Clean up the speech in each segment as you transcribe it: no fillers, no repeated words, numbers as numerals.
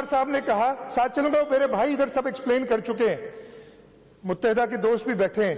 صاحب نے کہا ساتھ چلوں گا، میرے بھائی ادھر سب ایکسپلین کر چکے ہیں، متحدہ کے دوست بھی بیٹھے ہیں،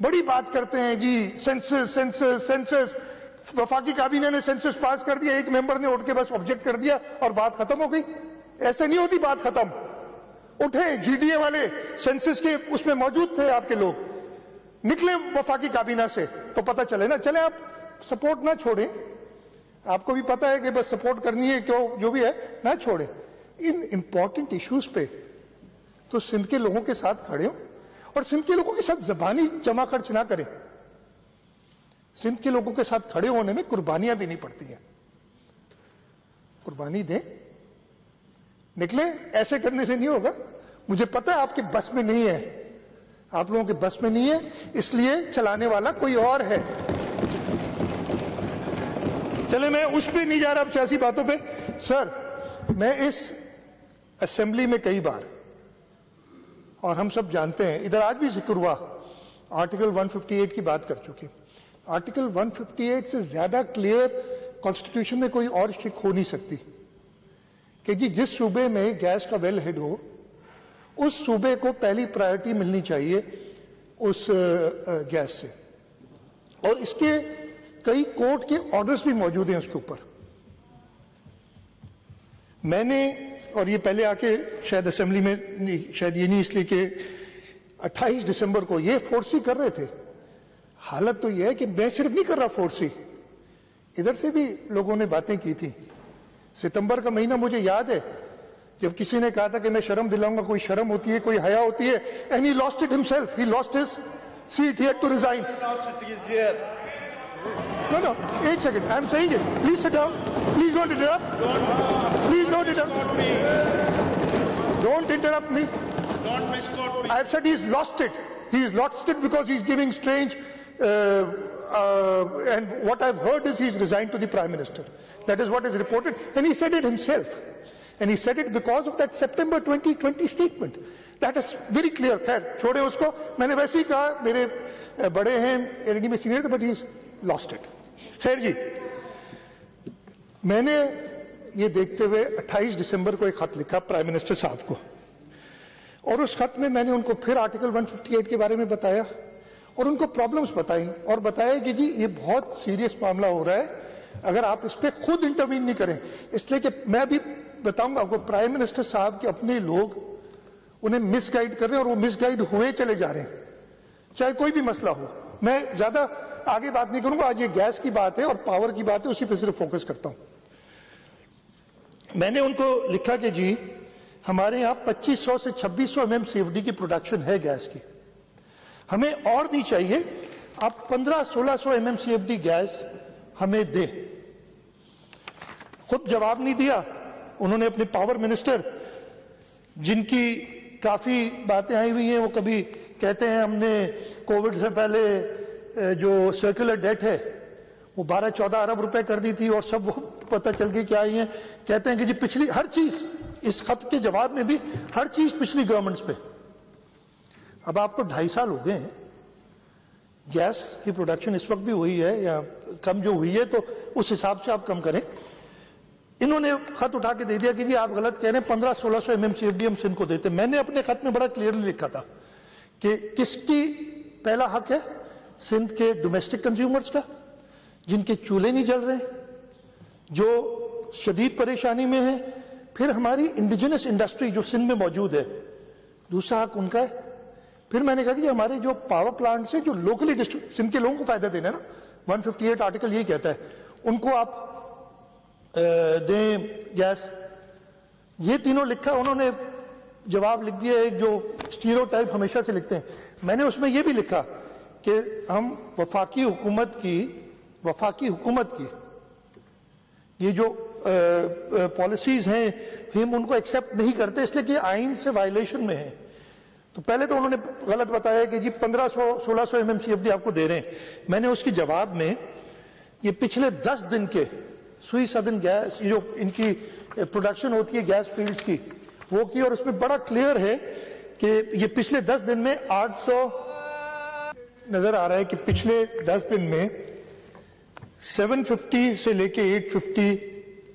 بڑی بات کرتے ہیں جی سینسس سینسس سینسس، وفاقی کابینہ نے سینسس پاس کر دیا، ایک ممبر نے اٹھ کے بس آبجیکٹ کر دیا اور بات ختم ہو گئی۔ ایسے نہیں ہوتی بات ختم۔ اٹھے جی ڈی اے والے سینسس کے اس میں موجود تھے، آپ کے لوگ نکلے وفاقی کابینہ سے تو پتہ چلے نا، چلے آپ سپورٹ نہ چھوڑیں، آپ کو بھی پتہ ہے کہ بس سپورٹ کرنی ہے، کیوں جو بھی ہے نہ چھوڑیں۔ ان امپورٹنٹ ایشوز پہ تو سندھ کے لوگوں کے ساتھ کھڑے ہوں اور سندھ کے لوگوں کے ساتھ زبانی جمع خرچ نہ کریں۔ سندھ کے لوگوں کے ساتھ کھڑے ہونے میں قربانیاں دینی پڑتی ہیں، قربانی دیں، نکلے، ایسے کرنے سے نہیں ہوگا۔ مجھے پتہ ہے آپ کے بس میں نہیں ہے، آپ لوگوں کے بس میں نہیں ہے، اس لیے چلانے والا کوئی اور ہے۔ چلے میں اس پہ نہیں جا رہا اب سیاسی باتوں پہ۔ سر، میں اس اسمبلی میں کئی بار، اور ہم سب جانتے ہیں، ادھر آج بھی ذکر ہوا، آرٹیکل 158 کی بات کر چکے۔ آرٹیکل 158 سے زیادہ کلیئر کانسٹیٹیوشن میں کوئی اور شک ہو نہیں سکتی کہ جی جس صوبے میں گیس کا ویل ہیڈ ہو اس صوبے کو پہلی پرائرٹی ملنی چاہیے اس گیس سے، اور اس کے کئی کورٹ کے آرڈرز بھی موجود ہیں اس کے اوپر۔ میں نے، اور یہ پہلے آ کے شاید اسمبلی میں، شاید یہ نہیں اس لیے کہ 28 دسمبر کو یہ فورسی کر رہے تھے۔ حالت تو یہ ہے کہ میں صرف نہیں کر رہا فورسی، ادھر سے بھی لوگوں نے باتیں کی تھی۔ ستمبر کا مہینہ مجھے یاد ہے جب کسی نے کہا تھا کہ میں شرم دلاؤں گا، کوئی شرم ہوتی ہے، کوئی حیا ہوتی ہے، and he lost it himself, he lost his seat, he had to resign. No, ایک second, I am saying it. Please sit down. Please don't interrupt. Please don't interrupt me. Don't interrupt me. Don't misquote me. I have said he's lost it. He's lost it because he's giving strange, and what I've heard is he's resigned to the Prime Minister. That is what is reported, and he said it himself. And he said it because of that September 2020 statement. That is very clear. خیر چھوڑے اس کو، میں نے ویسے ہی کہا، میرے بڑے ہیں، ایرڈی میں سینئر تھے، but he's lost it. خیر جی، میں نے یہ دیکھتے ہوئے 28 دسمبر کو ایک خط لکھا پرائم منسٹر صاحب کو، اور اس خط میں میں نے ان کو پھر آرٹیکل 158 کے بارے میں بتایا اور ان کو پرابلمز بتائیں، اور بتایا کہ جی یہ بہت سیریس معاملہ ہو رہا ہے اگر آپ اس پہ خود انٹروین نہیں کریں، اس لیے کہ میں بھی بتاؤں گا آپ کو، پرائم منسٹر صاحب کے اپنے لوگ انہیں مس گائیڈ کر رہے ہیں اور وہ مس گائیڈ ہوئے چلے جا رہے ہیں، چاہے کوئی بھی مسئلہ ہو۔ میں زیادہ آگے بات نہیں کروں گا، آج یہ گیس کی بات ہے اور پاور کی بات ہے، اسی پہ صرف فوکس کرتا ہوں۔ میں نے ان کو لکھا کہ جی ہمارے یہاں 2500 سے 2600 MMCFD کی پروڈکشن ہے گیس کی، ہمیں اور نہیں چاہیے، آپ 1500-1600 MMCFD گیس ہمیں دیں۔ خود جواب نہیں دیا انہوں نے، اپنے پاور منسٹر جن کی کافی باتیں آئی ہوئی ہیں، وہ کبھی کہتے ہیں ہم نے کووڈ سے پہلے جو سرکولر ڈیٹ ہے وہ 12-14 ارب روپے کر دی تھی، اور سب وہ پتہ چل گئی کیا آئی ہیں، کہتے ہیں کہ جی پچھلی ہر چیز، اس خط کے جواب میں بھی ہر چیز پچھلی گورنمنٹس پہ۔ اب آپ کو 2.5 سال ہو گئے ہیں، گیس کی پروڈکشن اس وقت بھی ہوئی ہے یا کم جو ہوئی ہے تو اس حساب سے آپ کم کریں۔ انہوں نے خط اٹھا کے دے دیا کہ جی آپ غلط کہہ رہے ہیں، 1500-1600 MMCFD ہم سندھ کو دیتے۔ میں نے اپنے خط میں بڑا کلیئرلی لکھا تھا کہ کس کی پہلا حق ہے، سندھ کے ڈومیسٹک کنزیومرز کا، جن کے چولہے نہیں جل رہے، جو شدید پریشانی میں ہیں، پھر ہماری انڈیجنس انڈسٹری جو سندھ میں موجود ہے، دوسرا حق ان کا ہے۔ پھر میں نے کہا کہ ہمارے جو پاور پلانٹس ہیں جو لوکلی سندھ کے لوگوں کو فائدہ دینا ہے نا، 158 آرٹیکل یہی کہتا ہے، ان کو آپ دیں گیس۔ یہ تینوں لکھا، انہوں نے جواب لکھ دیا ایک جو اسٹیریو ٹائپ ہمیشہ سے لکھتے ہیں۔ میں نے اس میں یہ بھی لکھا کہ ہم وفاقی حکومت کی یہ جو پالیسیز ہیں ہم ان کو ایکسیپٹ نہیں کرتے، اس لیے کہ آئین سے وائلیشن میں ہے۔ تو پہلے تو انہوں نے غلط بتایا کہ جی 1500-1600 MMCFD آپ کو دے رہے ہیں۔ میں نے اس کی جواب میں یہ پچھلے 10 دن کے سوئی سدن گیس جو ان کی پروڈکشن ہوتی ہے گیس فیلڈز کی وہ کی، اور اس میں بڑا کلیئر ہے کہ یہ پچھلے 10 دن میں 800 نظر آ رہا ہے کہ پچھلے 10 دن میں 750 سے لے کے 850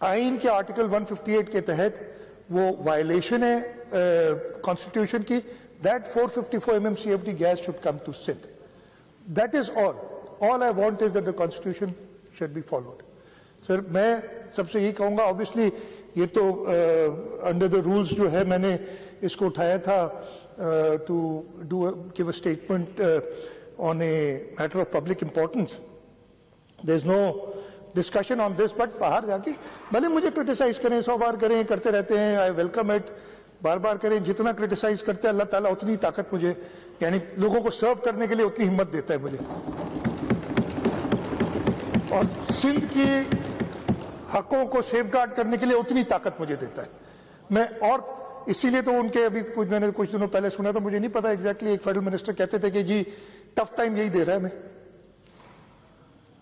آئین کے آرٹیکل 158 کے تحت وہ وائلیشن ہے کانسٹیٹیوشن کی. That 454 MMCFD gas should come to Sindh. That is all. All I want is that the constitution should be followed. Sir, میں سب سے یہی کہوں گا, obviously یہ تو under the rules جو ہے میں نے اس کو اٹھایا تھا to give a statement on a matter of public importance. There's no discussion on this, but باہر جا کے بھلے مجھے criticize کریں, 100 بار کریں, کرتے رہتے ہیں, I welcome it. بار بار کریں, جتنا کرٹیسائز کرتے ہیں اللہ تعالیٰ اتنی طاقت مجھے, یعنی لوگوں کو سرو کرنے کے لیے اتنی ہمت دیتا ہے مجھے, اور سندھ کی حقوں کو سیف گارڈ کرنے کے لیے اتنی طاقت مجھے دیتا ہے. میں اور اسی لیے تو ان کے ابھی میں نے کچھ دنوں پہلے سنا تھا, مجھے نہیں پتا ایگزیکٹلی, ایک فیڈرل منسٹر کہتے تھے کہ جی ٹف ٹائم یہی دے رہا ہے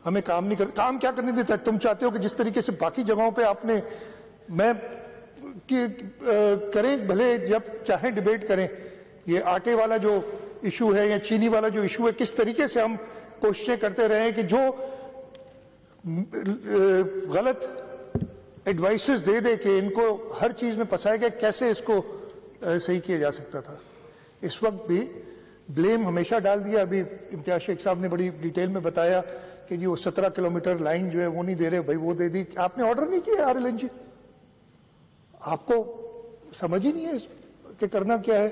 ہمیں کام نہیں کام کیا کرنے دیتا ہے. تم چاہتے ہو کہ جس طریقے سے باقی جگہوں پہ آپ نے, میں کریں بھلے جب چاہیں ڈیبیٹ کریں, یہ آٹے والا جو ایشو ہے یا چینی والا جو ایشو ہے, کس طریقے سے ہم کوششیں کرتے رہے ہیں کہ جو غلط ایڈوائسز دے دے کہ ان کو ہر چیز میں پھنسایا گیا, کیسے اس کو صحیح کیا جا سکتا تھا. اس وقت بھی بلیم ہمیشہ ڈال دیا. ابھی امتیاز شیخ صاحب نے بڑی ڈیٹیل میں بتایا کہ جی وہ 17 کلومیٹر لائن جو ہے وہ نہیں دے رہے, بھائی وہ دے دی. آپ نے آرڈر نہیں کیا RLNG, آپ کو سمجھ ہی نہیں ہے کہ کرنا کیا ہے.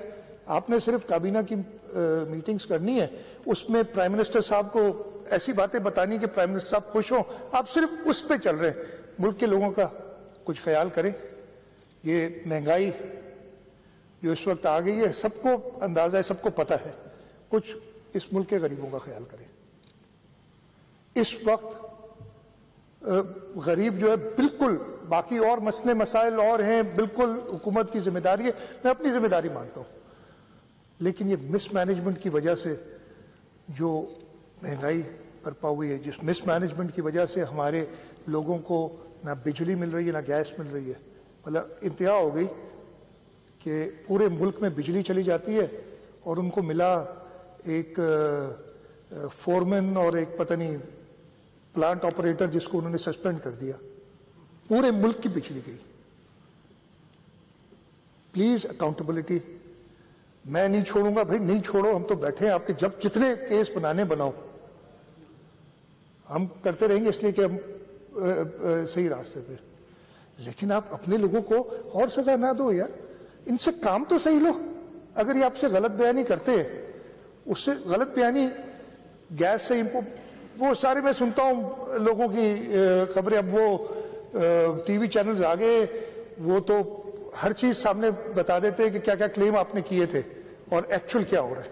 آپ نے صرف کابینہ کی میٹنگز کرنی ہے, اس میں پرائم منسٹر صاحب کو ایسی باتیں بتانی کہ پرائم منسٹر صاحب خوش ہوں, آپ صرف اس پہ چل رہے ہیں. ملک کے لوگوں کا کچھ خیال کریں. یہ مہنگائی جو اس وقت آ گئی ہے سب کو اندازہ ہے, سب کو پتہ ہے, کچھ اس ملک کے غریبوں کا خیال کریں. اس وقت غریب جو ہے بالکل, باقی اور مسئلے مسائل اور ہیں, بالکل حکومت کی ذمہ داری ہے, میں اپنی ذمہ داری مانتا ہوں, لیکن یہ مس مینجمنٹ کی وجہ سے جو مہنگائی برپا ہوئی ہے, جس مس مینجمنٹ کی وجہ سے ہمارے لوگوں کو نہ بجلی مل رہی ہے نہ گیس مل رہی ہے. مطلب انتہا ہو گئی کہ پورے ملک میں بجلی چلی جاتی ہے اور ان کو ملا ایک فورمن اور ایک پتہ نہیں پلانٹ آپریٹر جس کو انہوں نے سسپینڈ کر دیا. پورے ملک کی بجلی گئی. Please accountability. میں نہیں چھوڑوں گا بھائی, نہیں چھوڑو, ہم تو بیٹھے ہیں آپ کے, جب جتنے کیس بنانے بناؤ, ہم کرتے رہیں گے اس لیے کہ ہم صحیح راستے پہ, لیکن آپ اپنے لوگوں کو اور سزا نہ دو یار, ان سے کام تو صحیح لو. اگر یہ آپ سے غلط بیانی کرتے, اس سے غلط بیانی گیس سے وہ سارے میں سنتا ہوں لوگوں کی خبریں. اب وہ ٹی وی چینلز آ گئے, وہ تو ہر چیز سامنے بتا دیتے ہیں کہ کیا کیا کلیم آپ نے کیے تھے اور ایکچوئل کیا ہو رہا ہے.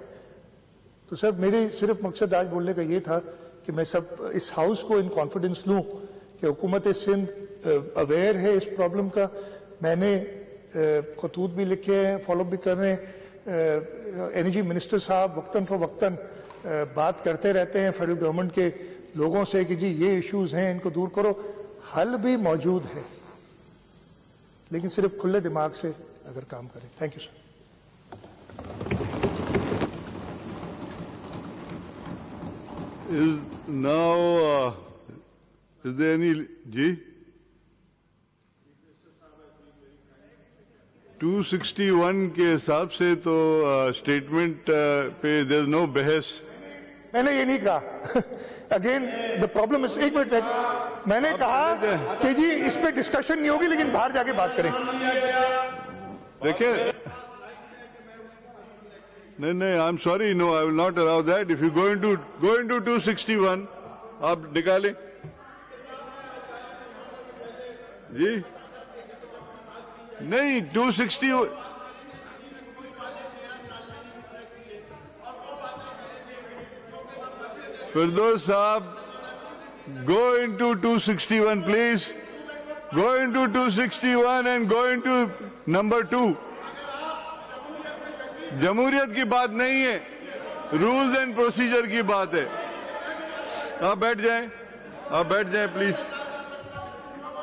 تو سر میری صرف مقصد آج بولنے کا یہ تھا کہ میں سب اس ہاؤس کو ان کانفیڈنس لوں کہ حکومت سندھ اویئر ہے اس پرابلم کا. میں نے خطوط بھی لکھے ہیں, فالو بھی کر رہے ہیں. انرجی منسٹر صاحب وقتاً فوقتاً بات کرتے رہتے ہیں فیڈرل گورنمنٹ کے لوگوں سے کہ جی یہ ایشوز ہیں, ان کو دور کرو. حل بھی موجود ہے, لیکن صرف کھلے دماغ سے اگر کام کریں. Thank you sir. Is there any جی 261 کے حساب سے تو اسٹیٹمنٹ پہ there is no بحث. میں نے یہ نہیں کہا. اگین دا پرابلم از, ایک منٹ, میں نے کہا کہ جی اس پہ ڈسکشن نہیں ہوگی لیکن باہر جا کے بات کریں. دیکھیں, نہیں, I'm sorry, no, I will not allow that. If you go into 261, آپ نکالیں جی. نہیں 260 فردوس صاحب, go into 261 please. Go into 261 and go into number 2. جمہوریت کی بات نہیں ہے, رولز اینڈ پروسیجر کی بات ہے. آپ بیٹھ جائیں پلیز.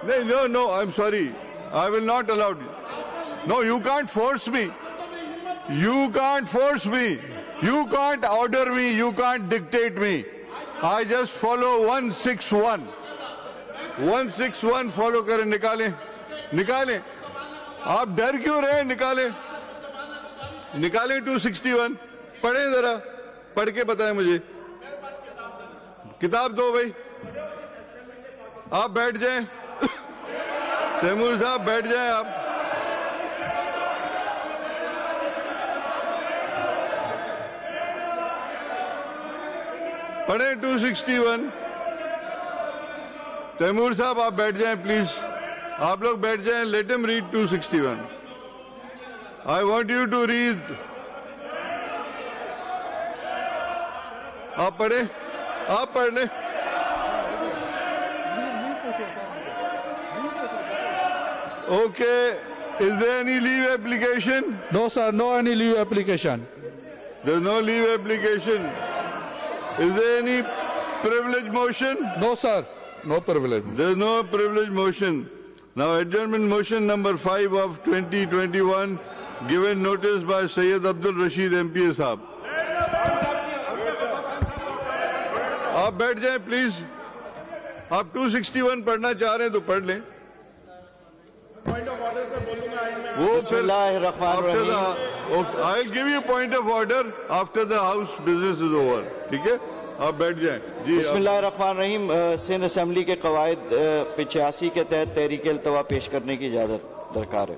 نہیں, no, I'm sorry, I will not allow you. No, you can't force me. You can't force me. You can't order me. You can't dictate me. I just follow 161. 161 follow کریں. نکالیں نکالیں, آپ ڈر کیوں رہے ہیں؟ نکالیں نکالیں 261. پڑھیں ذرا, پڑھ کے بتائیں مجھے. کتاب دو بھائی. آپ بیٹھ جائیں تیمور صاحب, بیٹھ جائیں آپ. پڑھیں 261. تیمور صاحب آپ بیٹھ جائیں پلیز. آپ لوگ بیٹھ جائیں. Let him read 261. I want you to read. آپ پڑھیں, آپ پڑھ لیں. Okay, is there any leave application? No, sir, no any leave application. There's no leave application. Is there any privilege motion? No, sir, no privilege. There's no privilege motion. Now adjournment motion number 5 of 2021 given notice by Sayyid Abdul Rashid MPA صاحب. آپ بیٹھ جائیں please. آپ 261 پڑھنا چاہ رہے ہیں تو پڑھ لیں. بسم اللہ الرحمن الرحیم. I'll give you point of order after the house business is over. ٹھیک ہے, آپ بیٹھ جائیں. جی بسم اللہ الرحمن الرحیم. سندھ اسمبلی کے قواعد 85 کے تحت تحریک التوا پیش کرنے کی اجازت درکار ہے.